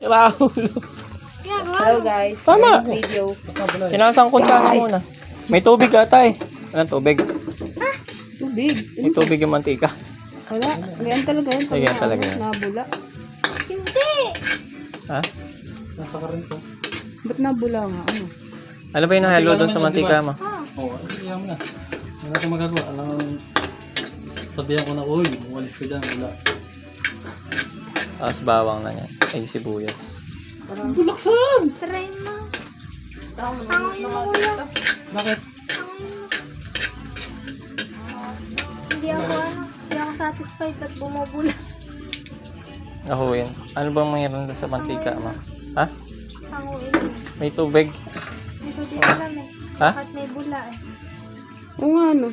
Wow. Hello guys. Tama. This video. Sinasangkot ka na muna. May tubig ata eh. Anong tubig? Tubig. May tubig yung mantika. Wala. Ganyan talaga yan. Ganyan talaga yan. Nabula. Hindi. Ha? Ba't nabula nga? Ano? Ano ba yung nahalo doon sa mantika mo? Oo, ayaw mo na. Wala akong magagawa. Sabihan ko na, uy, umalis ka dyan. Wala. Tapos bawang na yan. Ay, sibuyas. Bulaksan! Try mo. Tangoy mo kuya. Bakit? Hindi ako satisfied at bumubula. Ako yun. Ano bang mayroon doon sa mantika mo? Ha? Tangoy mo. May tubig? Hindi ko din alam eh. Ha? Bakit may bula eh. O nga ano?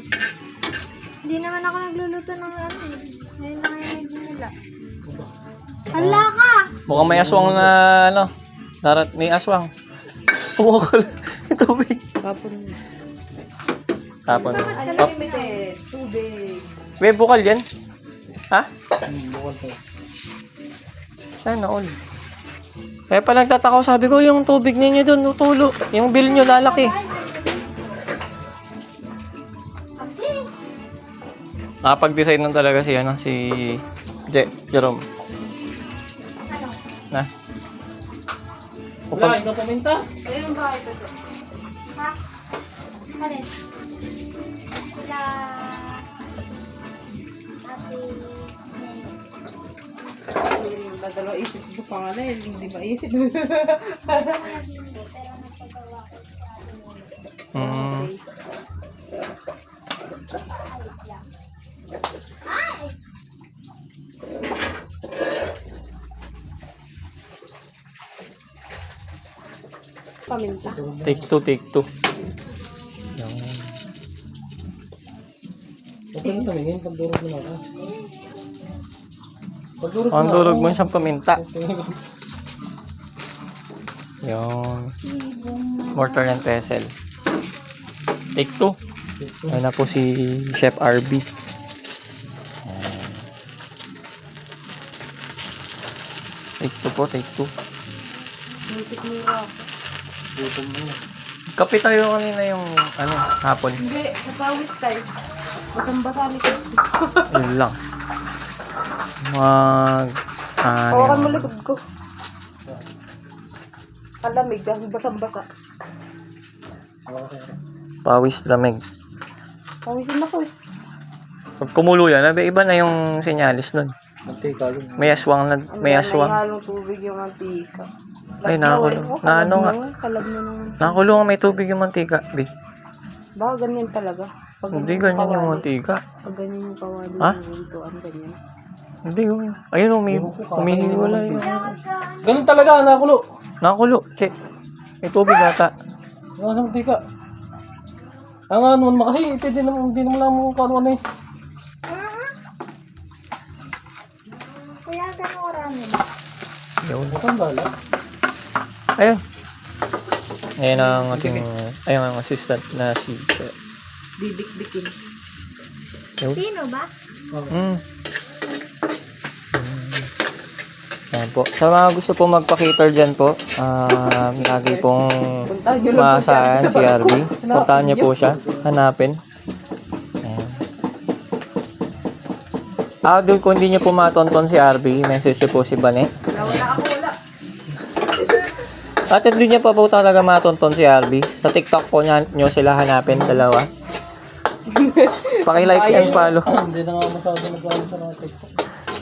Hindi naman ako nagluluto ng ano eh. Ngayon na ngayon may bumula. Hala ka! Mukhang may aswang na ano. May aswang. Pumukol. May tubig. Kapon. Tapon. Unlimited. Tubig. May bukal yan? Ha? Bukal to. Sana all. Kaya pala nagtataka ko, sabi ko yung tubig ninyo doon, tulo. Yung bill nyo lalaki. Nakapag-decide nun talaga si Jerome. Na? Wala, ikaw paminta. Ayun ba ito? Ha? Alin? Wala. Ate. Dadalo isip sa pangalan. Hindi ba isip? Hindi, pero nagpagawa ko sa atin. Paminta. Take two. Yan. Huwag ka nang tumingin, pagdurog mo na ka. Pagdurog Ang durog mo siyang paminta. Yung mortar and pestle. Take two. Ayun na po si Chef RB. Ayan. Take two. Music nila. Gutom mo. Kape tayo kanina yung hapon. Hindi. Sa pawis tayo. Basang-basa nito. Yun lang. Hawakan mo likod ko. Kalamig. Basang-basa. Pawis lamig. Pawisin ako eh. Pag kumulo yan, iba na yung senyalis nun. Mantika yun. May aswang na, may May aswang. halong tubig yung antika. Ay, nakakulo. Na ano nga? Kalab na naman. Nakakulo nga may tubig yung mantika, be. Baka ganyan talaga. Pag Hindi ganyan yung mantika. Pag ganyan yung kawali Ha? yung hintuan, ganyan. Hindi yun. Ayun, umihiwala yun. Ganun talaga, nakulo. Nakakulo. Check. May tubig ata. Ano sa mantika? Ang ano naman kasi, hindi naman lang mo kung ano eh. Kuya, gano'ng karami? Yun. Ang bala. Ayun. Ayun ang ating, ayun ang assistant na si Chef. Bibik-bikin. Yun. Sino ba? Ayan po. Sa mga gusto po magpa-cater dyan po, lagi pong Puntahan nyo lang po siya. maasahan si RB. Puntahan niyo po siya. Hanapin. Ayan. Doon kung hindi niyo po matonton si RB, message niyo po si Bane. Wala ako, wala. At hindi niya pa po talaga matonton si RB. Sa TikTok po niyo sila hanapin, dalawa. Paki-like and follow. Hindi na nga masyado nag-ano sa mga TikTok.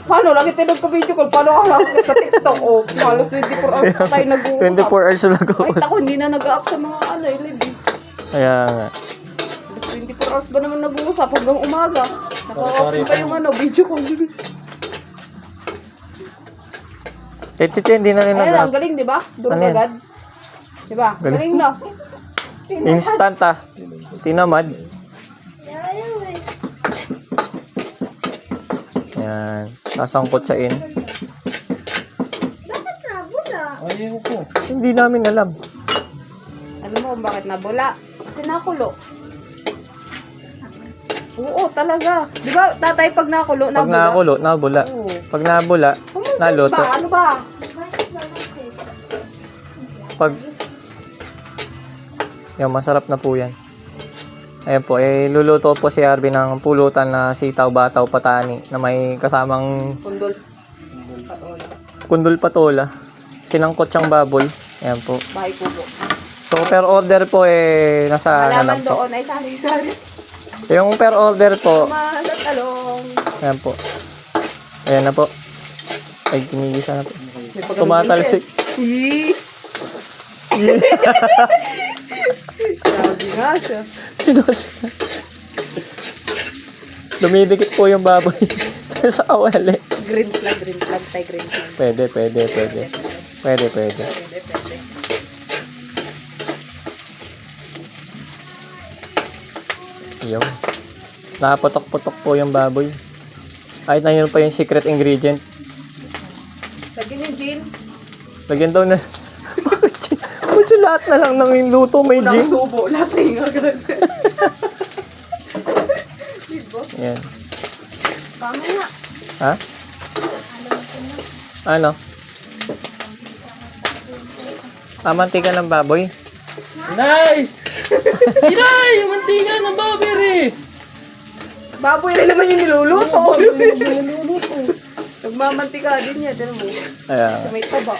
Paano? Lagi tayo nagka-video call. Paano ka lang sa TikTok? O, halos 24 hours na tayo nag-uusap. 24 hours na Kahit nag-uusap. ako, hindi na nag-up sa mga live. Kaya nga. 24 hours ba naman nag-uusap hanggang umaga? Naka-open pa yung video call. Chiche, hindi na rin Ayun, ang nag galing, di ba? Durog Ano yan? agad. Di ba? Galing na. Instant Tinamad. Ayaw eh. Ayan. Sasangkot sa in. Bakit nabula? Ayaw ko. Hindi namin alam. Alam mo kung bakit nabula? Kasi nakulo. Oo, talaga. Di ba, tatay, pag nakulo, Pag nabula? nakakulo, nabula. Oo. Pag nabula, Kumusta naluto. ba? Ano ba? Bakit ba kasi? Pag... Yan, masarap na po yan. Ayan po, luluto po si Arvin ng pulutan na sitaw, bataw, patani na may kasamang Kundol. Patola. kundul patola. Sinangkot siyang baboy. Ayan po. Bahay kubo. So, per order po nasa ano Malaman lang po. doon ay sari-sari. Yung per order po, Mahalat talong. ayan po. Ayan na po. Ay, kinigisa na po. May pagkalutin Tumatalsik. eh. Grabe nga siya. Dumidikit po yung baboy sa awali. Green flag tayo, green flag. Pwede. Pwede. Yung. Nakaputok-putok po yung baboy. Kahit na yun pa yung secret ingredient. Lagyan yung gin. Lagyan daw na. Bakit yung lahat na lang ng luto may Unang gin? subo. Lasing agad. Diba? Yan. Tama nga. Ha? Ano? Mantika ng baboy. Nay! Inay! Yung mantika ng babiri! Baboy rin naman yung niluluto. Nagmamantika din yan. Dito mo. Ayan. May taba.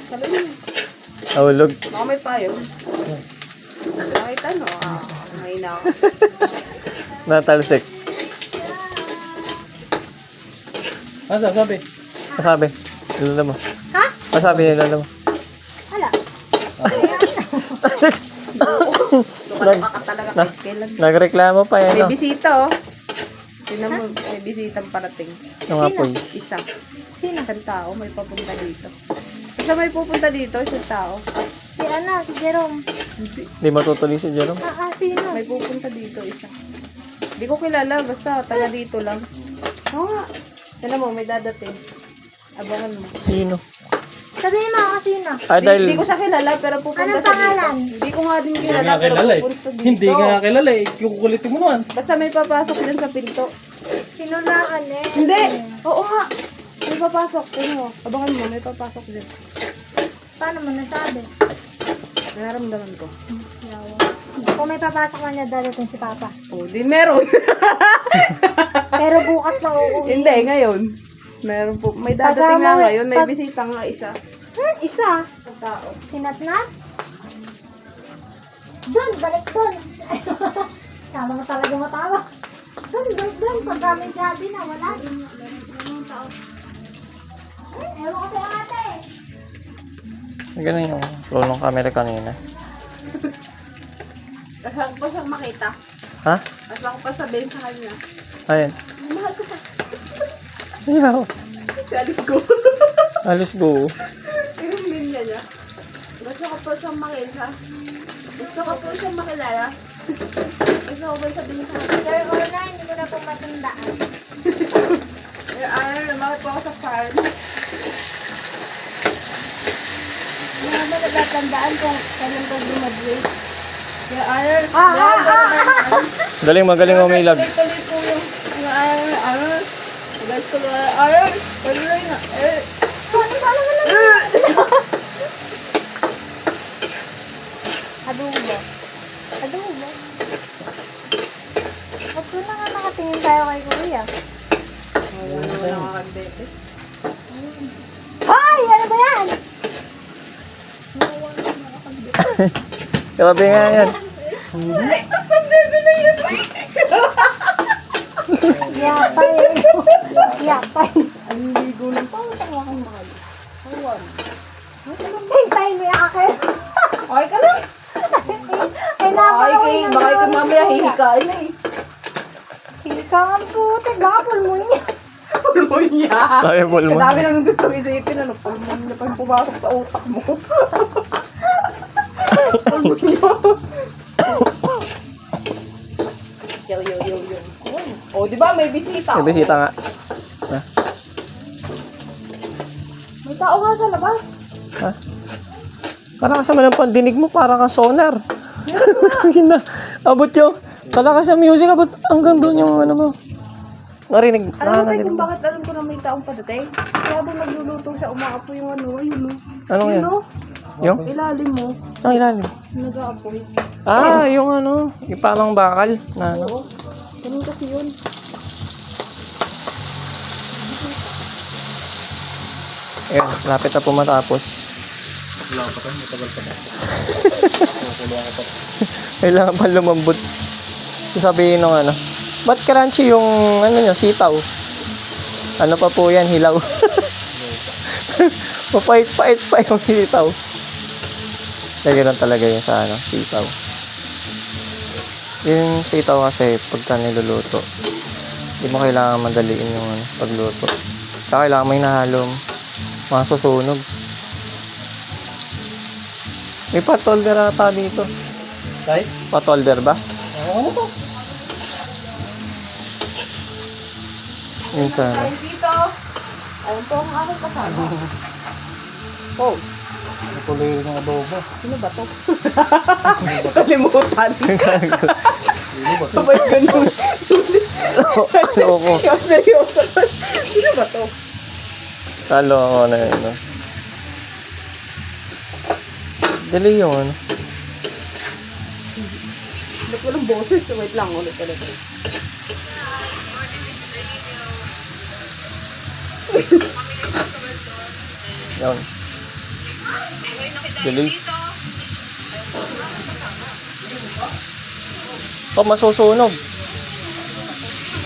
Sabi Nahulog. baka may payo. Nakita no? May na ako. Natalsik. Sabi? Masabi. Nilala mo. Ha? Masabi nilala mo. Wala. Lumalaka ka talaga kahit kailan. Nagreklamo pa yan. May No? bisita oh. Tingnan mo, may bisitang parating. Yung apoy. Isa. Sino? Isang tao may papunta dito. Isa may pupunta dito, isang tao. Si si Jerome. Hindi matutuloy si Jerome. Sino? May pupunta dito, isa. Hindi ko kilala, basta taga dito lang. Oo nga. Tingnan mo, may dadating. Abangan mo. Sino? Sabihin mo ako sino. Ah, dahil... Hindi ko siya kilala, pero pupunta Anong siya pangalan? dito. Hindi ko nga din Hindi kilala, nga pero kilala eh. pupunta dito. Hindi nga kilala eh. Kukulitin mo naman. Basta may papasok din sa pinto. Sinulaan eh. Hindi! Oo nga! May papasok. Tingnan mo. Abangan mo, may papasok din. Paano mo nasabi? Nararamdaman ko. Kung may papasok na niya, dadating si Papa. Oh, di meron. Pero bukas pa uuwi. Hindi, ngayon. Meron po. May dadating nga ngayon. May bisita nga isa. Isa. Ang tao. Sinatnat? Doon, balik doon. Kala mo talaga matawa. Doon. Pagka may gabi na, wala. Ewan ko sa ate. Ganun yung roll ng camera kanina. Kasama ko pa siyang makita. Ha? Kasama ko pa sabihin sa kanya. Ayun. Mahal ko pa. Ayaw. Si Alice ko. Alis go. Yung linya niya. Gusto ko po siyang makita. Gusto ko po siyang makilala. Gusto ko ba sabihin sa kanya? Sir Orna, hindi ko na po matandaan. Bakit po ako sa farm? Hindi mo ba natatandaan kung kailan ko graduate? Kaya ayaw. Magaling umilag. Tuloy po yung ayaw. Guys ko ayaw. Tuloy na. Adobo. Huwag ko na nga nakatingin tayo kay Kuya. Wala nakakagdete. Hoy! Ano ba yan? Grabe nga yan. Yapay. Yapay. Ang ligo lang. Paano tayo akong mahal? Awan. Hintayin mo yung akin. Okay ka lang. Baka kay mamaya hihikain na eh. Hika ang puti. Baka pulmonya. Pulmonya. Kaya full mo. Kadami lang gusto isipin. Ano, pulmonya pa yung pumasok sa utak mo. Pulmonya. Yo. Oh, di ba may bisita? May bisita nga. May tao nga sa labas. Ha? Parang kasama ng pandinig mo, parang kang sonar. Abot yung, kala ka sa music, abot hanggang doon yung ano mo. Narinig. Alam mo tayo narinig kung mo. bakit alam ko na may taong padating? Kaya habang nagluluto siya, umaapoy yung ano, yun o. Anong Yun yan? o, Yung? ilalim mo, Ang ilalim. nag-aapoy. Ah, yung ano. Yung parang bakal. Na ano. Oo, ganun kasi yun. Ayan, lapit na po matapos. Wala pa tayo, matagal pa tayo. Kukulong ako pa. Kailangan pa lumambot. Sabihin nung ano. Ba't crunchy yung ano nyo, sitaw? Ano pa po yan, hilaw. Mapait-pait pa yung sitaw. Kaya ganun talaga yun sa ano, sitaw. Yung sitaw kasi pagka niluluto, hindi mo kailangan madaliin yung ano, pagluto. Kaya kailangan may nahalong masusunog. May patolder ata dito. Tay? Patolder ba? Ano to? Minsan. Ay, dito. Ayun po ang aking kasama. Oh, Natuloy rin yung adobo. sino ba to? Kalimutan. Sino ba ito? Sabay ganun. Loko. Yung seryoso. Sino ba to? Talo ako na yun. No? Dali yung ano. Ba't walang boses? Wait lang, ulit ulit. Yun. Dali. Oh, masusunog.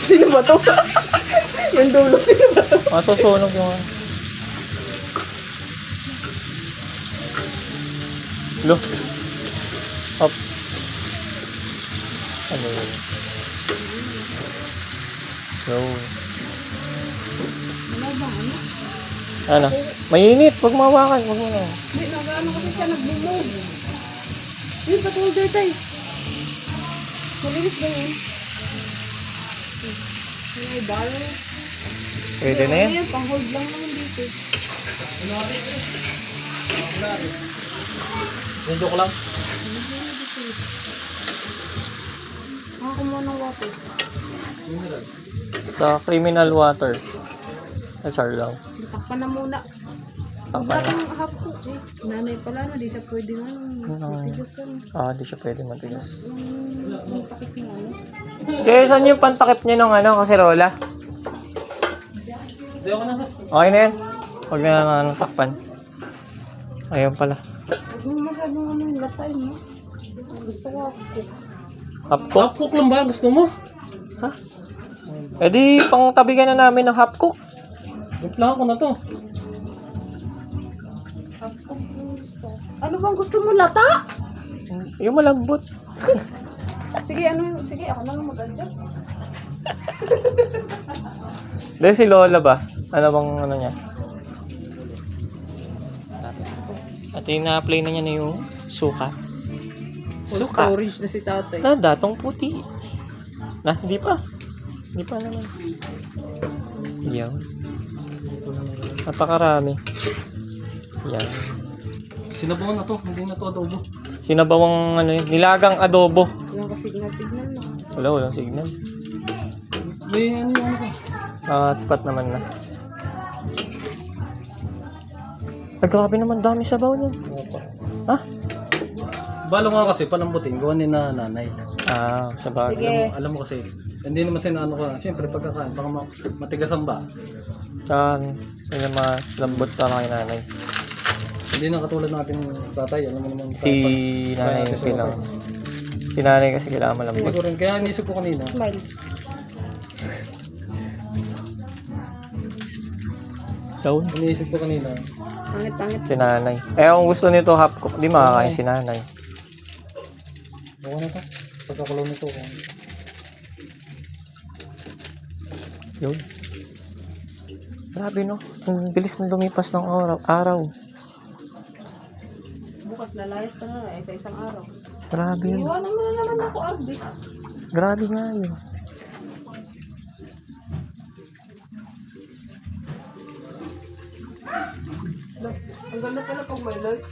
Sino ba to? Yung dulo, sino ba to? Masusunog yung ano. Lo. Up. Ano yun? Yun. Ano? Mainit. Huwag mawakan. Huwag mo na. Hindi, nag-ano kasi siya, nagbumog. Yung patulder tayo. Malinis ba yun? May balo. Pwede na yan. Pang-hold lang naman dito. Yung joke lang. Ako muna ng water. Sa criminal water. Char lang. Takpan na muna. Ang Takpan na. batang half cook eh. Nanay pala na, di siya pwede nga matigas yan. Ah, di siya pwede matigas. Yung pakit na ano. Kaya saan yung pantakip niya ng ano, kaserola? Hindi ako na sa. Okay na yan. Huwag na ano, takpan. Ayun pala. Huwag mo masyadong ano yung latay mo. Gusto ko half cook. Half cook? Half cook lang ba? Gusto mo? Ha? Eh di, pang tabigan na namin ng half cook. Gusto ko na to. Half cook yung gusto. Ano bang gusto mo, lata? Yung malambot. Sige, sige, ako na lang mag-adjust. Dahil si Lola ba? Ano bang ano niya? At yung na-play na niya na yung suka. Full Suka. storage na si tatay. Na, datong puti. Na, hindi pa. Hindi pa naman. Yan. Napakarami. Yan. Sinabawan na to. Hindi na to adobo. Sinabawang ano yun, nilagang adobo. Yung ka-signal na. Walang signal. May ano yung ano ko. Hotspot naman na. Ay, grabe naman dami sabaw niyan. Ha? Balo nga kasi palambutin. Gawa ni na nanay. Ah, sa bagay. Sige. Alam mo kasi. Hindi naman sinano ko. Siyempre pagkakain. Baka matigas ang ba. Tsaka, sila mga lambot para kay nanay. Hindi na katulad natin tatay. Alam mo naman. Si nanay yung kailangan. Si nanay kasi kailangan Hindi malambot. ko rin. Kaya inisip ko kanina. Smile. Down. Iniisip ko kanina. Pangit-pangit. Si nanay. Eh, kung gusto nito half cook, di makakain si nanay. Bawa na to. Pagkakulong nito. Yun. Grabe no. Ang bilis mo lumipas ng araw. Bukas lalayas ka na sa isang araw. Grabe yun. Iwanan mo na naman ako, Arby. Grabe nga yun. Ang ganda pala pag may light.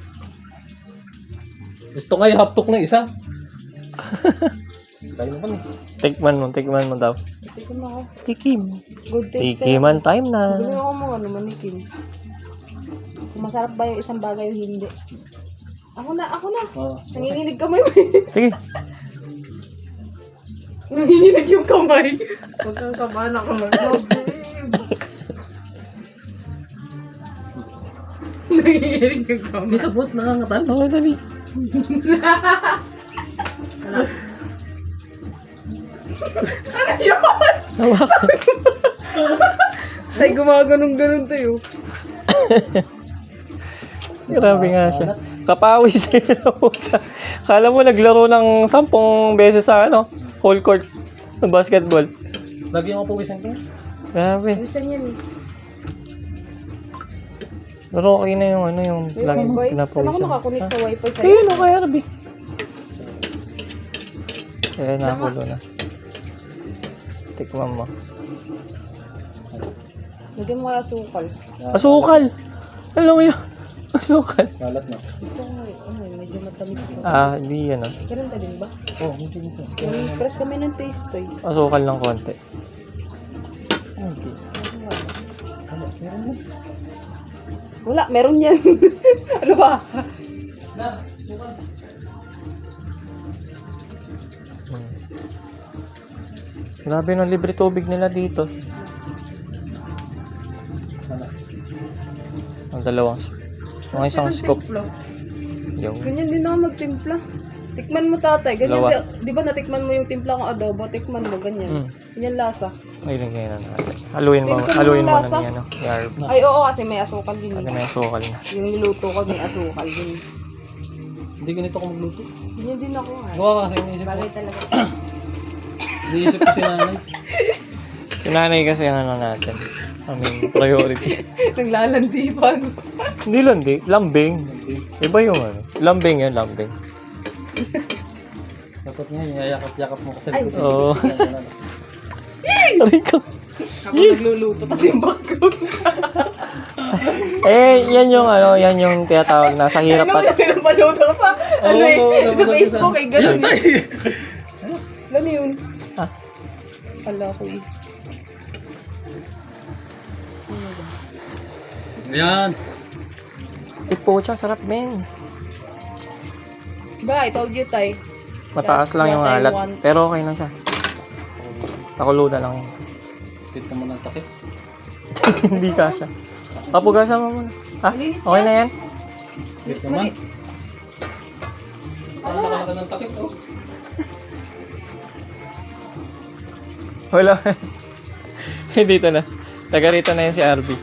Gusto nga yung haptok na isa. Tayo naman eh. Tikman mo daw. Tikim ako. Tikim. Good taste. Tikiman time na. Bili ako mga manikin. Kung masarap ba yung isang bagay o hindi. Ako na. Oo. Nanginginig kamay. Sige. Nanginginig yung kamay. Huwag kang kabahan na kamay. Nanginginig yung kamay. Hindi sabot, nakangatan. Oo, dali. Ano yun? Hawakan. Say, gumaganong-ganon tayo. Grabe nga siya. Kapawis siya. Kala mo naglaro ng 10 beses sa whole court ng basketball. Lagi ako puwisan ko. Grabe. Bisan yan eh. Pero okay na yung yung May laging wifi. Saan ako pinapawisan. nakakunik sa wifi sa'yo? Kaya kay Arby. Kaya nakulo na. Tikman mo. Lagyan mo kaya sukal. Asukal! Alam mo yun? Asukal. Kalat na. Ito nga eh. Medyo matamis ko. Hindi yan Ganun ka din ba? Oo, hindi nito. Press kami ng taste toy. Asukal ng konti. Okay. Wala, meron yan. Ano ba? Grabe ng libre tubig nila dito. Ang dalawang mga isang scoop. Yung Ganyan din ako magtimpla. Tikman mo tatay. Ganyan Dalawa. di ba natikman mo yung timpla kong adobo? Tikman mo, ganyan. Ganyan lasa. Ngayon na natin. Haluin mo Tingnan mo na yung lasa. ni Arby. Ay, oo, kasi may asukal din. Kasi eh. may asukal na. Yung niluto ko, may asukal din. Hindi ganito ako magluto. Ganyan din ako. Gawa kasi iniisip ko. Bagay talaga. Iniisip ko si nanay. Si nanay kasi natin. Priority. Naglalandipan. Hindi landi, lambing. Iba yung lambing yan, lambing. Dapat nga, yayakap-yakap mo kasi. Ay. Oo. Aray ko. Ako nagluluto, tapos yung background. Yan yung yan yung tinatawag na sa hirap Ano at yung pinapanood ako sa, ano eh, oo, sa Facebook eh, ganun. Ganun yun. Ah. Ala ko eh. Ayan. Ipocha, sarap men. Ba, I told you, Tay. Mataas That's lang yung what I alat, want. pero okay lang siya. Pakulo na lang yun. Sit naman ng takip. Hindi kasha. Papugasan mo muna. Okay na yan? Sit naman. Parang nakalaka ng takip, oh. Wala. Dito na. Taga rito na yan si Arby.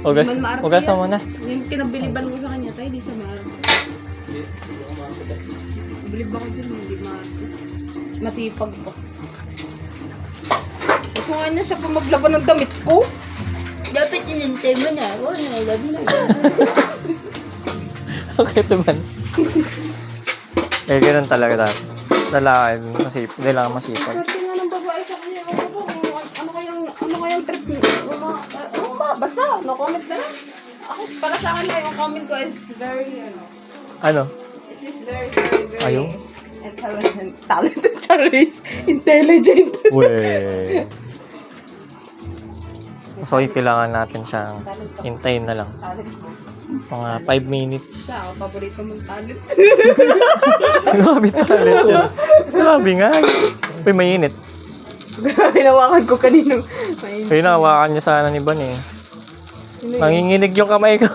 Ugasan mo na. Yung kinabiliban ko sa kanya, Tay, di siya maaari. Bilib ako dyan, hindi maaari. Masipag ko. Gusto nga niya siya pa maglaban ng damit ko. Dapat inintay mo na. Oo, nalab na. Okay naman. Ganun talaga dapat. Lalaki, kailangan masipag. Sabi nga ng babae sa kanya, ano kayang trip niyo? Basta, no comment na lang. Ako, para sa akin yung comment ko is very, Ano? it is very, very, very Ayaw? talented, Charis. Intelligent. Weh. So, kailangan natin siyang hintayin na lang. Talent. Mga 5 minutes. Sa ako, paborito mong talent. Grabe talent yan. Grabe nga. Uy, mainit. Hinawakan ko kanino. May Uy, nahawakan niya sana ni Ban eh. Nanginginig yung kamay ko.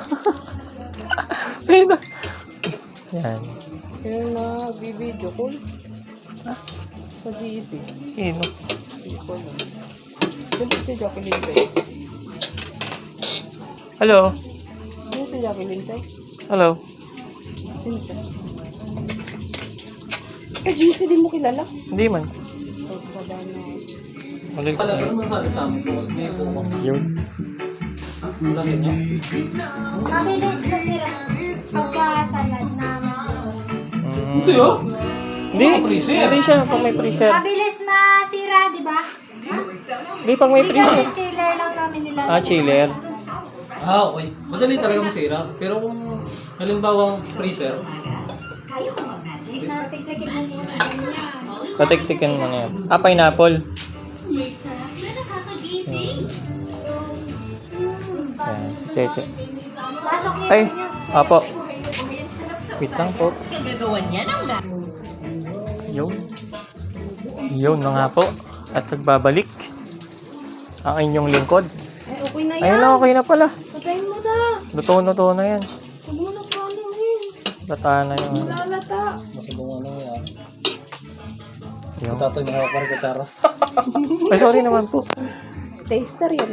Ayun na. Yan. Yung nag-video call. Sa GC. Sino? Doon si Jacqueline Tay. Hello? Doon si Jacqueline Tay. Hello? Sino siya? Sa GC di mo kilala? Hindi man. Oh, baba na. Malig Wala ka naman sabi sa amin. Tapos may kumang. Yung. Wala rin niya. Mabilis kasi pagkasalad namin. Hindi, oh. Hindi. Hindi siya pag may freezer. Mabilis masira, di ba? Hindi pag may Hindi freezer. kasi chiller lang namin nila. Chiller. Okay. Madali talaga masira. Pero kung halimbawa freezer, Natiktikin mo muna ganyan. Patiktikin mo na yan. Pineapple. Cheche. Pasok niyo Ay, yun. apo. Wait lang po. Yun. Yun na nga po. At nagbabalik ang inyong lingkod. Ay, okay na yan. Ayun na, okay na pala. Patayin mo na. Luto na yan. Huwag mo na panuhin. Lata na yun. Lalata. Masabong ano yan. Yun. Tatay na ako para kutsara. Ay, sorry naman po. Taster yan.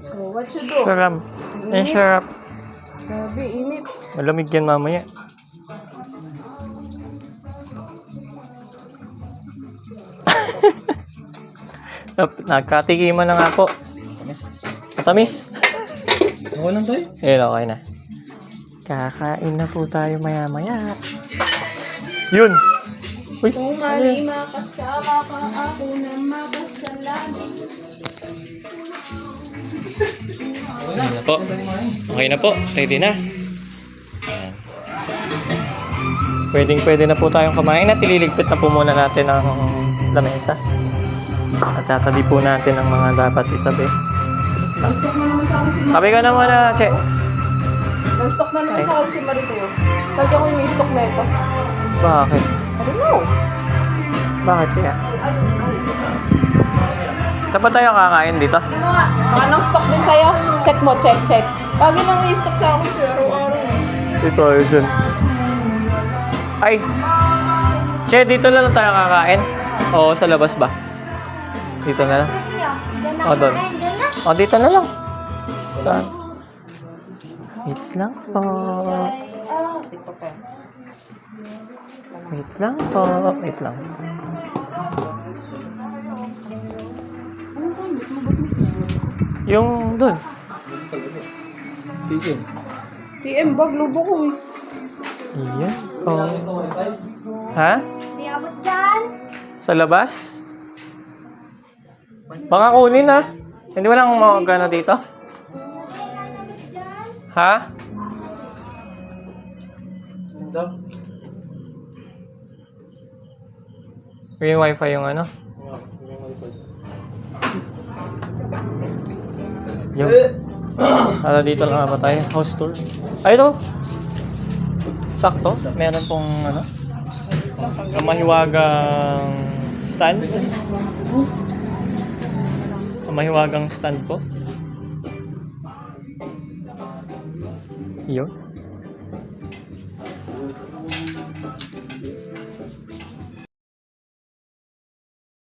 So, what you do? Sarap. Ay, sarap. Grabe, init. Malamig yan mamaya. Nagkatikiman na nga po. Matamis. Okay lang tayo. Ayun, okay na. Kakain na po tayo maya-maya. Yun! Uy! Kung mali makasama ka, ako na makasalanan. Okay na po. Okay na po. Ready na. Ayan. Pwede na po tayong kumain at ililigpit na po muna natin ang lamesa. At tatabi po natin ang mga dapat itabi. Nag-stock na naman sa akin si Tabi ka na muna, Che. Nag-stock na naman sa akin si Marito. Lagi ako yung stock na ito. Bakit? I don't know. Bakit kaya? Saan ba tayo kakain dito? Ano nga? Anong stock din sa'yo? Check mo, check. Lagi nang i-stock sa akin pero araw-araw. Dito tayo dyan. Ay! Che, dito na lang tayo kakain? O sa labas ba? Dito na lang. Diyan na Oh, doon. kumain. Diyan na. O, dito na lang. Saan? Wait lang po. Dito pa. Wait lang po. Wait lang. Yung dun. Tigil. TM bag, lubo ko eh. Iyan. Oh. Ha? Di abot dyan. Sa labas? Baka kunin ha. Hindi mo lang magano dito? Ha? Hindi. Yung wifi yung ano? Yung. Ano dito lang ba tayo? House tour. Ay ito. Sakto. Meron pong ano? Mahiwagang stand. Mahiwagang stand po. Yun.